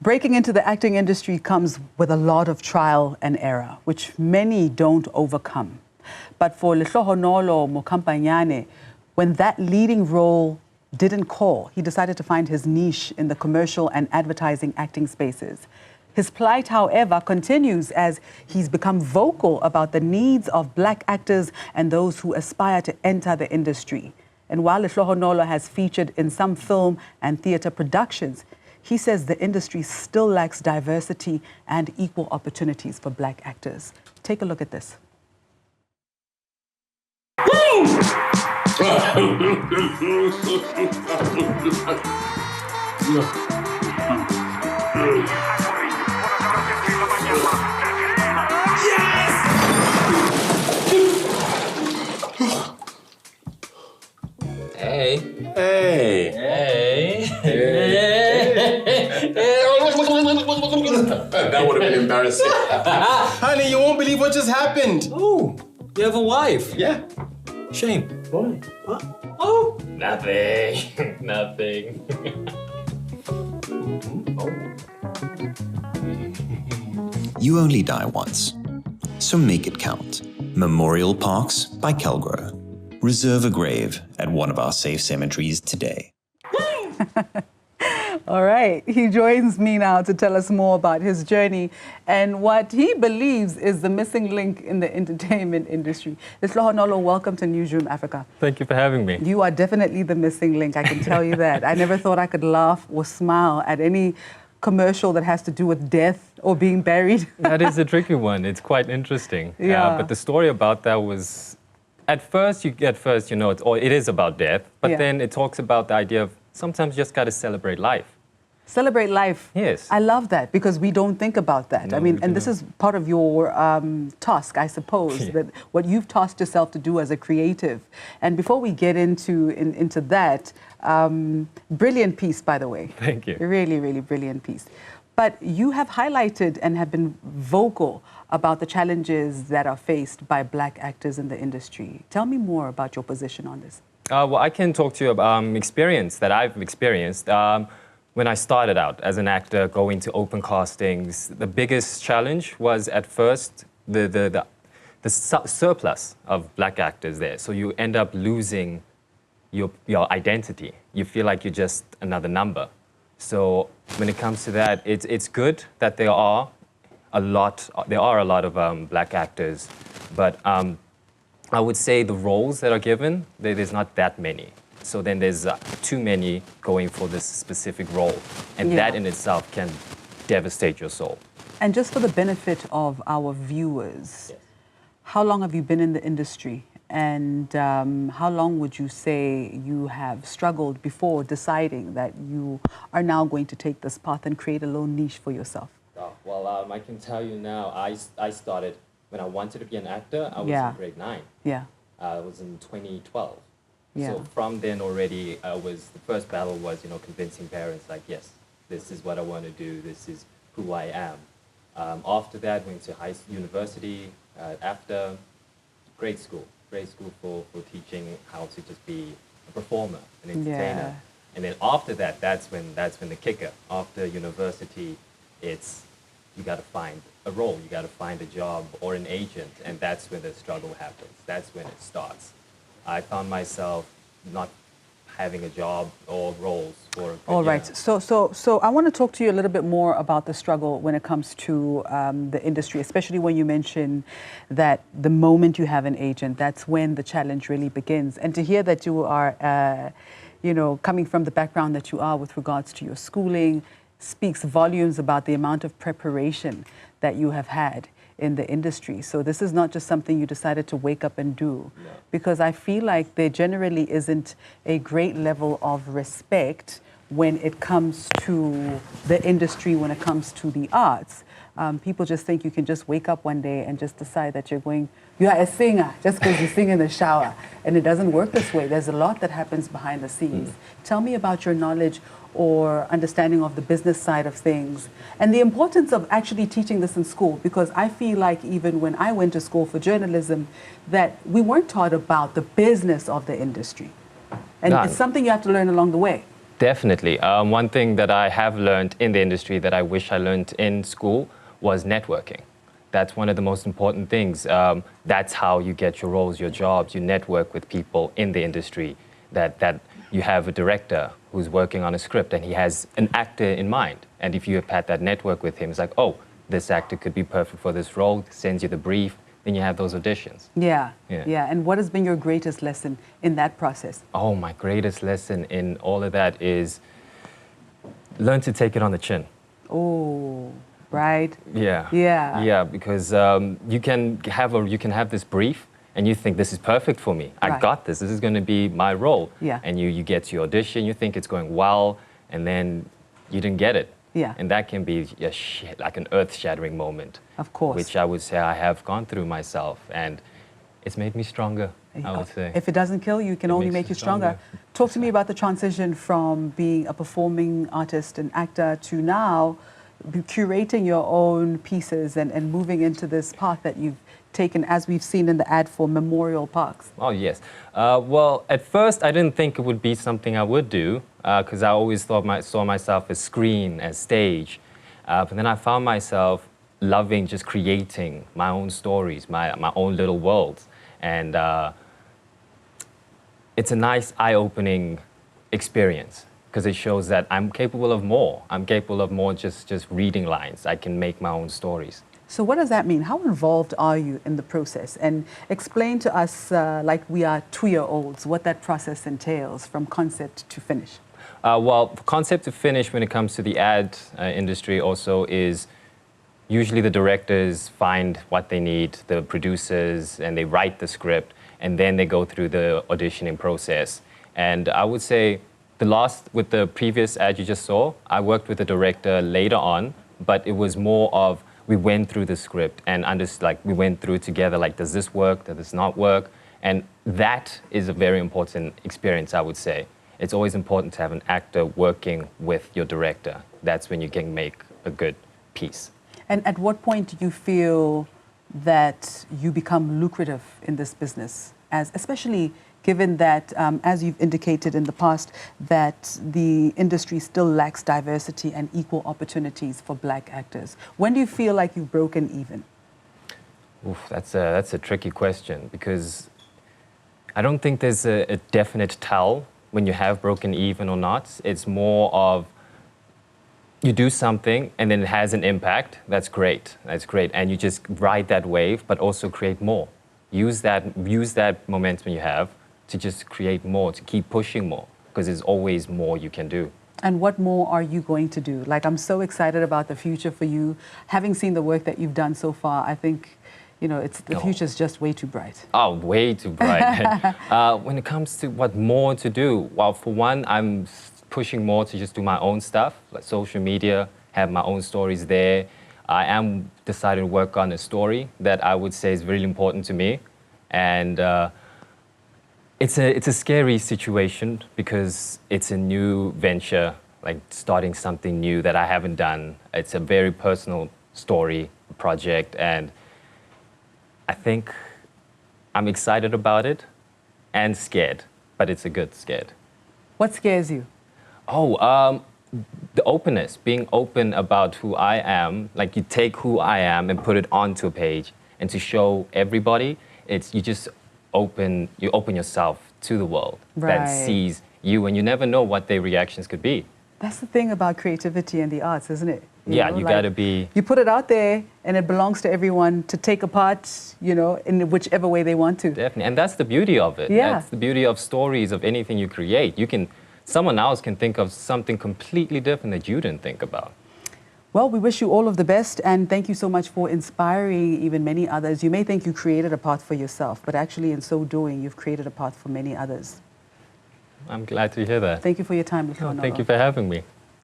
Breaking into the acting industry comes with a lot of trial and error, which many don't overcome. But for Lehlohonolo Mokhampanye, when that leading role didn't call, he decided to find his niche in the commercial and advertising acting spaces. His plight, however, continues as he's become vocal about the needs of black actors and those who aspire to enter the industry. And while Lehlohonolo has featured in some film and theatre productions, he says the industry still lacks diversity and equal opportunities for black actors. Take a look at this. Hey. Hey. Hey. That would have been embarrassing. Honey, you won't believe what just happened. Oh, you have a wife? Yeah. Shame. Why? What? Oh, nothing. Nothing. You only die once, so make it count. Memorial Parks by Kelgro. Reserve a grave at one of our safe cemeteries today. All right, he joins me now to tell us more about his journey and what he believes is the missing link in the entertainment industry. Lehlohonolo, welcome to Newzroom Africa. Thank you for having me. You are definitely the missing link, I can tell you that. I never thought I could laugh or smile at any commercial that has to do with death or being buried. That is a tricky one. It's quite interesting. Yeah. But the story about that was, at first, you know, it is about death, but then it talks about the idea of sometimes you just got to celebrate life. Celebrate life. Yes. I love that because we don't think about that. No, I mean, we and this is part of your task, I suppose, that what you've tasked yourself to do as a creative. And before we get into that, brilliant piece, by the way. Thank you. Really, really brilliant piece. But you have highlighted and have been vocal about the challenges that are faced by black actors in the industry. Tell me more about your position on this. Well, I can talk to you about experience that I've experienced. When I started out as an actor, going to open castings, the biggest challenge was at first the surplus of black actors there. So you end up losing your identity. You feel like you're just another number. So when it comes to that, it's good that there are a lot of black actors, but I would say the roles that are given, there's not that many. So then there's too many going for this specific role. And that in itself can devastate your soul. And just for the benefit of our viewers, how long have you been in the industry? And how long would you say you have struggled before deciding that you are now going to take this path and create a little niche for yourself? Well, I can tell you now, I started when I wanted to be an actor, I was in grade 9. Yeah. I was in 2012. Yeah. So from then already, the first battle was, you know, convincing parents like, yes, this is what I want to do, this is who I am. After that, went to university, after grade school for teaching how to just be a performer, an entertainer. And then after that, that's when the kicker. After university, it's you got to find a role, you got to find a job or an agent, and that's when the struggle happens. That's when it starts. I found myself not having a job or roles for a good All right. So I want to talk to you a little bit more about the struggle when it comes to the industry, especially when you mention that the moment you have an agent, that's when the challenge really begins. And to hear that you are, you know, coming from the background that you are with regards to your schooling speaks volumes about the amount of preparation that you have had in the industry. So this is not just something you decided to wake up and do, because I feel like there generally isn't a great level of respect when it comes to the industry, when it comes to the arts. People just think you can just wake up one day and just decide that you are a singer just because you sing in the shower. And it doesn't work this way. There's a lot that happens behind the scenes. Tell me about your knowledge or understanding of the business side of things and the importance of actually teaching this in school, because I feel like even when I went to school for journalism, that we weren't taught about the business of the industry. And it's something you have to learn along the way. Definitely. One thing that I have learned in the industry that I wish I learned in school was networking. That's one of the most important things. That's how you get your roles, your jobs. You network with people in the industry. That you have a director who's working on a script and he has an actor in mind. And if you have had that network with him, it's like, oh, this actor could be perfect for this role, sends you the brief, then you have those auditions. Yeah. Yeah. And what has been your greatest lesson in that process? Oh, my greatest lesson in all of that is learn to take it on the chin. Oh, right. Yeah. Yeah. Yeah, because you can have this brief and you think this is perfect for me. I Right. got this. This is going to be my role. Yeah. And you get to your audition, you think it's going well, and then you didn't get it. Yeah. And that can be like an earth-shattering moment. Of course. Which I would say I have gone through myself, and it's made me stronger, I would say. If it doesn't kill you, it can only makes make you you stronger. Talk to me about the transition from being a performing artist and actor to now curating your own pieces and moving into this path that you've taken, as we've seen in the ad for Memorial Parks. Oh, yes. Well, at first, I didn't think it would be something I would do, because I always saw myself as screen, as stage. But then I found myself loving just creating my own stories, my own little worlds. And it's a nice, eye-opening experience, because it shows that I'm capable of more. I'm capable of more just reading lines. I can make my own stories. So what does that mean? How involved are you in the process? And explain to us, like we are 2-year-olds, what that process entails from concept to finish. Well, concept to finish when it comes to the ad industry also is usually the directors find what they need, the producers, and they write the script, and then they go through the auditioning process. And I would say with the previous ad you just saw, I worked with the director later on, but it was more of we went through the script and we went through it together, like, does this work, does this not work? And that is a very important experience, I would say. It's always important to have an actor working with your director. That's when you can make a good piece. And at what point do you feel that you become lucrative in this business, especially given that, as you've indicated in the past, that the industry still lacks diversity and equal opportunities for black actors? When do you feel like you've broken even? Oof, that's a tricky question, because I don't think there's a definite tell when you have broken even or not. It's more of you do something and then it has an impact. That's great. And you just ride that wave, but also create more. Use that momentum you have to just create more, to keep pushing more, because there's always more you can do. And what more are you going to do? Like, I'm so excited about the future for you. Having seen the work that you've done so far, I think, the future's just way too bright. Oh, way too bright. When it comes to what more to do, well, for one, I'm pushing more to just do my own stuff, like social media, have my own stories there. I am deciding to work on a story that I would say is really important to me. And it's a scary situation, because it's a new venture, like starting something new that I haven't done. It's a very personal story, project, and I think I'm excited about it and scared, but it's a good scared. What scares you? Oh, the openness, being open about who I am. Like, you take who I am and put it onto a page, and to show everybody, you open yourself to the world that sees you, and you never know what their reactions could be. That's the thing about creativity and the arts, isn't it? You gotta be... You put it out there, and it belongs to everyone to take apart, in whichever way they want to. Definitely, and that's the beauty of it. Yeah. That's the beauty of stories, of anything you create. Someone else can think of something completely different that you didn't think about. Well, we wish you all of the best, and thank you so much for inspiring even many others. You may think you created a path for yourself, but actually in so doing, you've created a path for many others. I'm glad to hear that. Thank you for your time, Lehlohonolo. Thank you for having me.